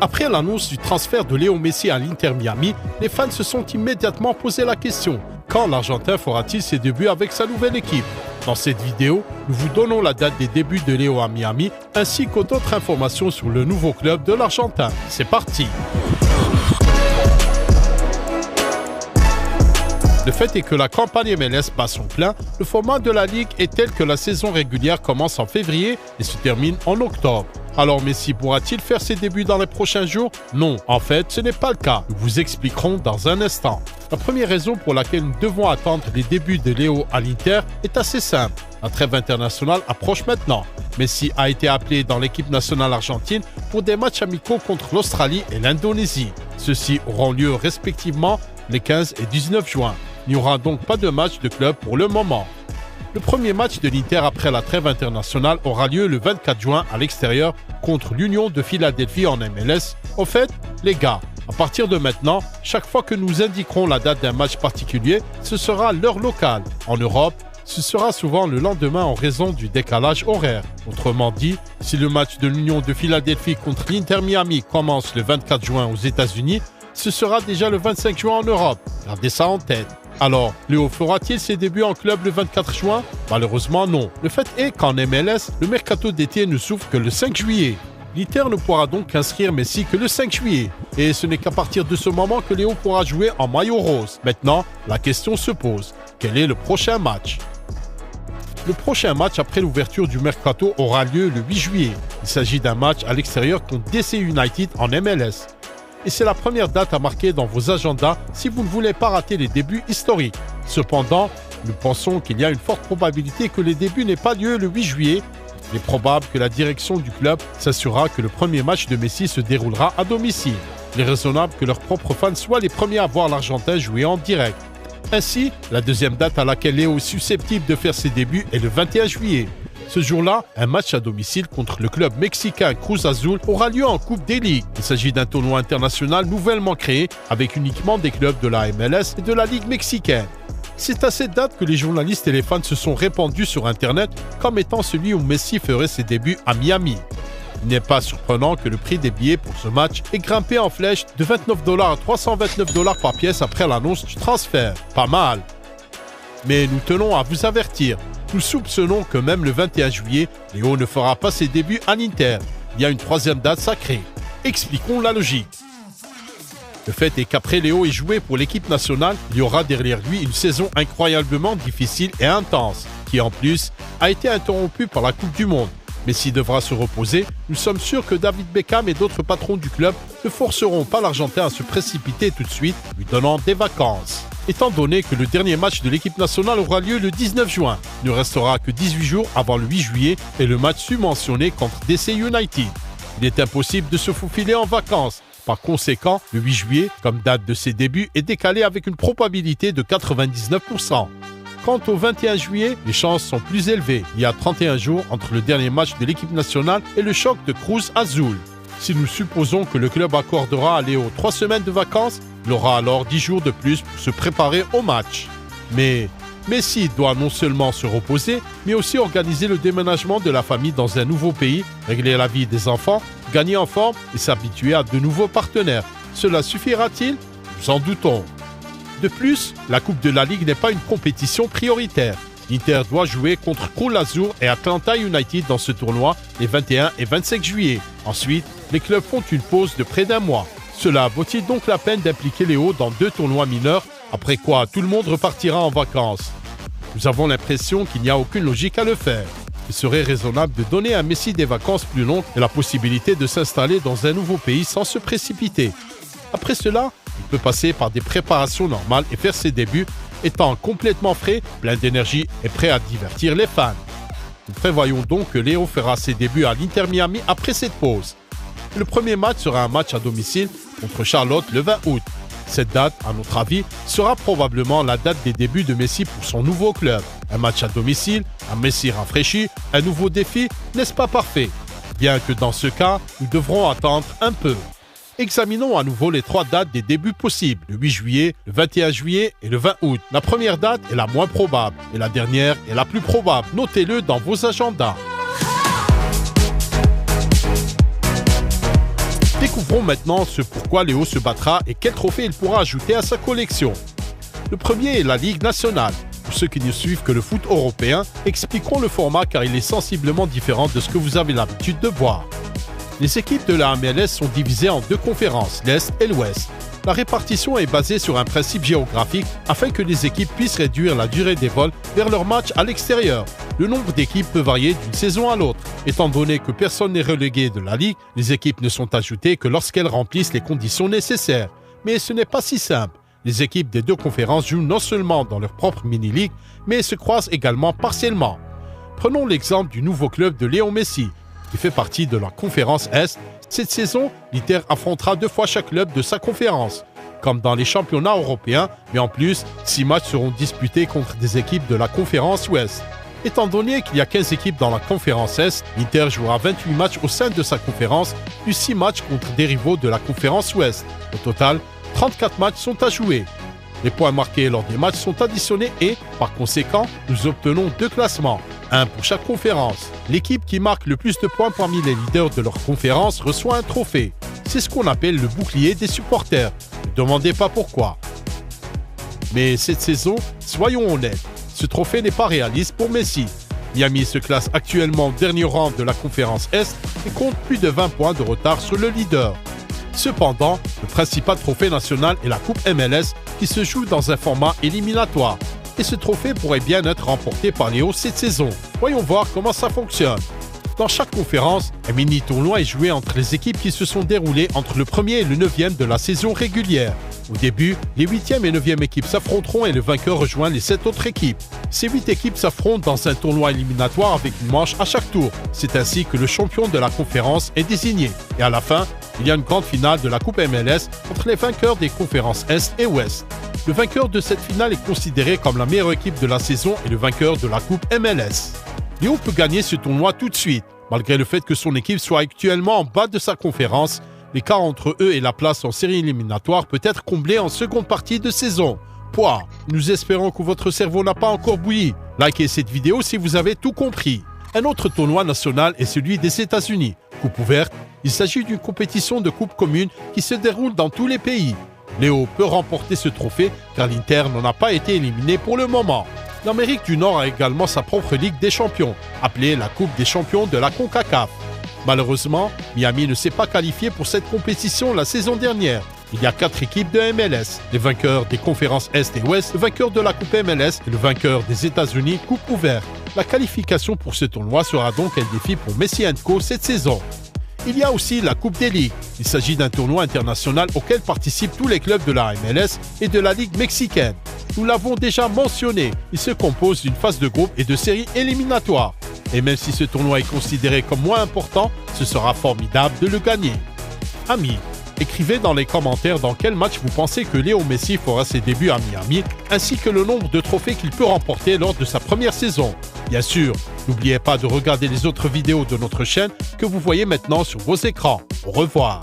Après l'annonce du transfert de Léo Messi à l'Inter Miami, les fans se sont immédiatement posé la question. Quand l'Argentin fera-t-il ses débuts avec sa nouvelle équipe? Dans cette vidéo, nous vous donnons la date des débuts de Léo à Miami, ainsi qu'autres informations sur le nouveau club de l'Argentin. C'est parti! Le fait est que la campagne MLS bat son plein. Le format de la Ligue est tel que la saison régulière commence en février et se termine en octobre. Alors Messi pourra-t-il faire ses débuts dans les prochains jours? Non, en fait, ce n'est pas le cas. Nous vous expliquerons dans un instant. La première raison pour laquelle nous devons attendre les débuts de Léo à l'Inter est assez simple. La trêve internationale approche maintenant. Messi a été appelé dans l'équipe nationale argentine pour des matchs amicaux contre l'Australie et l'Indonésie. Ceux-ci auront lieu respectivement les 15 et 19 juin. Il n'y aura donc pas de match de club pour le moment. Le premier match de l'Inter après la trêve internationale aura lieu le 24 juin à l'extérieur contre l'Union de Philadelphie en MLS. Au fait, les gars, à partir de maintenant, chaque fois que nous indiquerons la date d'un match particulier, ce sera l'heure locale. En Europe, ce sera souvent le lendemain en raison du décalage horaire. Autrement dit, si le match de l'Union de Philadelphie contre l'Inter Miami commence le 24 juin aux États-Unis, ce sera déjà le 25 juin en Europe. Gardez ça en tête. Alors, Léo fera-t-il ses débuts en club le 24 juin? Malheureusement non. Le fait est qu'en MLS, le mercato d'été ne s'ouvre que le 5 juillet. L'Inter ne pourra donc inscrire Messi que le 5 juillet. Et ce n'est qu'à partir de ce moment que Léo pourra jouer en maillot rose. Maintenant, la question se pose. Quel est le prochain match? Le prochain match après l'ouverture du mercato aura lieu le 8 juillet. Il s'agit d'un match à l'extérieur contre DC United en MLS. Et c'est la première date à marquer dans vos agendas si vous ne voulez pas rater les débuts historiques. Cependant, nous pensons qu'il y a une forte probabilité que les débuts n'aient pas lieu le 8 juillet. Il est probable que la direction du club s'assurera que le premier match de Messi se déroulera à domicile. Il est raisonnable que leurs propres fans soient les premiers à voir l'Argentin jouer en direct. Ainsi, la deuxième date à laquelle Léo est susceptible de faire ses débuts est le 21 juillet. Ce jour-là, un match à domicile contre le club mexicain Cruz Azul aura lieu en Coupe des Ligues. Il s'agit d'un tournoi international nouvellement créé avec uniquement des clubs de la MLS et de la Ligue mexicaine. C'est à cette date que les journalistes et les fans se sont répandus sur Internet comme étant celui où Messi ferait ses débuts à Miami. Il n'est pas surprenant que le prix des billets pour ce match ait grimpé en flèche de $29 à $329 par pièce après l'annonce du transfert. Pas mal. Mais nous tenons à vous avertir. Nous soupçonnons que même le 21 juillet, Léo ne fera pas ses débuts à l'Inter. Il y a une troisième date sacrée. Expliquons la logique. Le fait est qu'après Léo ait joué pour l'équipe nationale, il y aura derrière lui une saison incroyablement difficile et intense, qui en plus a été interrompue par la Coupe du Monde. Mais s'il devra se reposer, nous sommes sûrs que David Beckham et d'autres patrons du club ne forceront pas l'Argentin à se précipiter tout de suite, lui donnant des vacances. Étant donné que le dernier match de l'équipe nationale aura lieu le 19 juin, il ne restera que 18 jours avant le 8 juillet et le match subventionné contre DC United. Il est impossible de se faufiler en vacances. Par conséquent, le 8 juillet, comme date de ses débuts, est décalé avec une probabilité de 99%. Quant au 21 juillet, les chances sont plus élevées. Il y a 31 jours entre le dernier match de l'équipe nationale et le choc de Cruz Azul. Si nous supposons que le club accordera à Léo 3 semaines de vacances, il aura alors 10 jours de plus pour se préparer au match. Mais Messi doit non seulement se reposer, mais aussi organiser le déménagement de la famille dans un nouveau pays, régler la vie des enfants, gagner en forme et s'habituer à de nouveaux partenaires. Cela suffira-t-il? Nous en doutons. De plus, la Coupe de la Ligue n'est pas une compétition prioritaire. L'Inter doit jouer contre Cruz Azul et Atlanta United dans ce tournoi les 21 et 25 juillet. Ensuite, les clubs font une pause de près d'un mois. Cela vaut-il donc la peine d'impliquer Léo dans 2 tournois mineurs, après quoi tout le monde repartira en vacances? Nous avons l'impression qu'il n'y a aucune logique à le faire. Il serait raisonnable de donner à Messi des vacances plus longues et la possibilité de s'installer dans un nouveau pays sans se précipiter. Après cela, il peut passer par des préparations normales et faire ses débuts, étant complètement frais, plein d'énergie et prêt à divertir les fans. Nous prévoyons donc que Léo fera ses débuts à l'Inter Miami après cette pause. Le premier match sera un match à domicile contre Charlotte le 20 août. Cette date, à notre avis, sera probablement la date des débuts de Messi pour son nouveau club. Un match à domicile, un Messi rafraîchi, un nouveau défi, n'est-ce pas parfait? Bien que dans ce cas, nous devrons attendre un peu. Examinons à nouveau les 3 dates des débuts possibles, le 8 juillet, le 21 juillet et le 20 août. La première date est la moins probable et la dernière est la plus probable. Notez-le dans vos agendas. Dès Découvrons maintenant ce pourquoi Léo se battra et quel trophée il pourra ajouter à sa collection. Le premier est la Ligue nationale. Pour ceux qui ne suivent que le foot européen, expliquons le format car il est sensiblement différent de ce que vous avez l'habitude de voir. Les équipes de la MLS sont divisées en deux conférences, l'Est et l'Ouest. La répartition est basée sur un principe géographique afin que les équipes puissent réduire la durée des vols vers leurs matchs à l'extérieur. Le nombre d'équipes peut varier d'une saison à l'autre. Étant donné que personne n'est relégué de la Ligue, les équipes ne sont ajoutées que lorsqu'elles remplissent les conditions nécessaires. Mais ce n'est pas si simple. Les équipes des deux conférences jouent non seulement dans leur propre mini-ligue, mais se croisent également partiellement. Prenons l'exemple du nouveau club de Léo Messi, qui fait partie de la conférence Est. Cette saison, l'Inter affrontera 2 fois chaque club de sa conférence, comme dans les championnats européens, mais en plus, 6 matchs seront disputés contre des équipes de la conférence Ouest. Étant donné qu'il y a 15 équipes dans la conférence Est, l'Inter jouera 28 matchs au sein de sa conférence, plus 6 matchs contre des rivaux de la conférence Ouest. Au total, 34 matchs sont à jouer. Les points marqués lors des matchs sont additionnés et, par conséquent, nous obtenons 2 classements, un pour chaque conférence. L'équipe qui marque le plus de points parmi les leaders de leur conférence reçoit un trophée. C'est ce qu'on appelle le bouclier des supporters. Ne demandez pas pourquoi. Mais cette saison, soyons honnêtes, ce trophée n'est pas réaliste pour Messi. Miami se classe actuellement au dernier rang de la conférence Est et compte plus de 20 points de retard sur le leader. Cependant, le principal trophée national est la Coupe MLS qui se joue dans un format éliminatoire. Et ce trophée pourrait bien être remporté par Léo cette saison. Voyons voir comment ça fonctionne. Dans chaque conférence, un mini-tournoi est joué entre les équipes qui se sont déroulées entre le 1er et le 9e de la saison régulière. Au début, les 8e et 9e équipes s'affronteront et le vainqueur rejoint les 7 autres équipes. Ces 8 équipes s'affrontent dans un tournoi éliminatoire avec une manche à chaque tour. C'est ainsi que le champion de la conférence est désigné. Et à la fin, il y a une grande finale de la Coupe MLS entre les vainqueurs des conférences Est et Ouest. Le vainqueur de cette finale est considéré comme la meilleure équipe de la saison et le vainqueur de la Coupe MLS. Léo peut gagner ce tournoi tout de suite. Malgré le fait que son équipe soit actuellement en bas de sa conférence, l'écart entre eux et la place en série éliminatoire peut être comblé en seconde partie de saison. Nous espérons que votre cerveau n'a pas encore bouilli. Likez cette vidéo si vous avez tout compris. Un autre tournoi national est celui des États-Unis. Coupe ouverte, il s'agit d'une compétition de coupe commune qui se déroule dans tous les pays. Léo peut remporter ce trophée car l'Inter n'en a pas été éliminé pour le moment. L'Amérique du Nord a également sa propre Ligue des Champions, appelée la Coupe des Champions de la CONCACAF. Malheureusement, Miami ne s'est pas qualifié pour cette compétition la saison dernière. Il y a 4 équipes de MLS, les vainqueurs des conférences Est et Ouest, le vainqueur de la Coupe MLS et le vainqueur des États-Unis Coupe ouverte. La qualification pour ce tournoi sera donc un défi pour Messi & Co cette saison. Il y a aussi la Coupe des Ligues. Il s'agit d'un tournoi international auquel participent tous les clubs de la MLS et de la Ligue mexicaine. Nous l'avons déjà mentionné, il se compose d'une phase de groupe et de séries éliminatoires. Et même si ce tournoi est considéré comme moins important, ce sera formidable de le gagner. Amis, écrivez dans les commentaires dans quel match vous pensez que Léo Messi fera ses débuts à Miami, ainsi que le nombre de trophées qu'il peut remporter lors de sa première saison. Bien sûr, n'oubliez pas de regarder les autres vidéos de notre chaîne que vous voyez maintenant sur vos écrans. Au revoir.